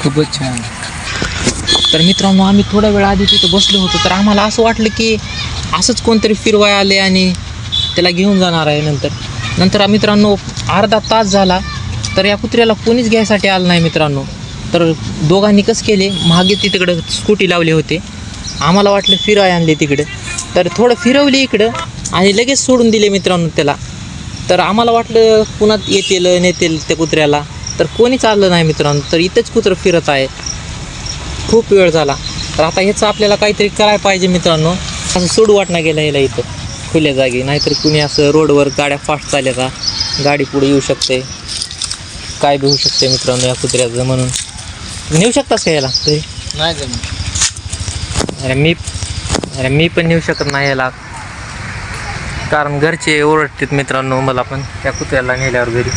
खूपच छान. तर मित्रांनो आम्ही थोड्या वेळ आधी तिथं बसलो होतो, तर आम्हाला असं वाटलं की असंच कोणतरी फिरवाय आले आणि त्याला घेऊन जाणार आहे. नंतर मित्रांनो अर्धा तास झाला तर या कुत्र्याला कोणीच घ्यायसाठी आलं नाही मित्रांनो. तर दोघांनी कसं केले, मागे तिकडं स्कूटी लावली होते, आम्हाला वाटलं फिराय आणले तिकडं, तर थोडं फिरवली इकडं आणि लगेच सोडून दिले मित्रांनो त्याला. तर आम्हाला वाटलं पुन्हा येतील नेतील त्या कुत्र्याला, तर कोणीच आलं नाही मित्रांनो. तर इथंच कुत्रं फिरत आहे, खूप वेळ झाला. तर आता ह्याचं आपल्याला काहीतरी करायला पाहिजे मित्रांनो. असं सोडू वाटणं गेलं ह्याला इथं खुल्या जागी, नाहीतर कुणी असं रोडवर गाड्या फास्ट चालल्या, गाडी पुढे येऊ शकते, काय बी होऊ शकते मित्रांनो या कुत्र्याचं. म्हणून नेऊ शकतास का याला तरी? नाही जमत. अरे मी पण नेऊ शकत नाही याला, कारण घरचे ओरडतात मित्रांनो मला पण त्या कुत्र्याला नेल्यावर घरी.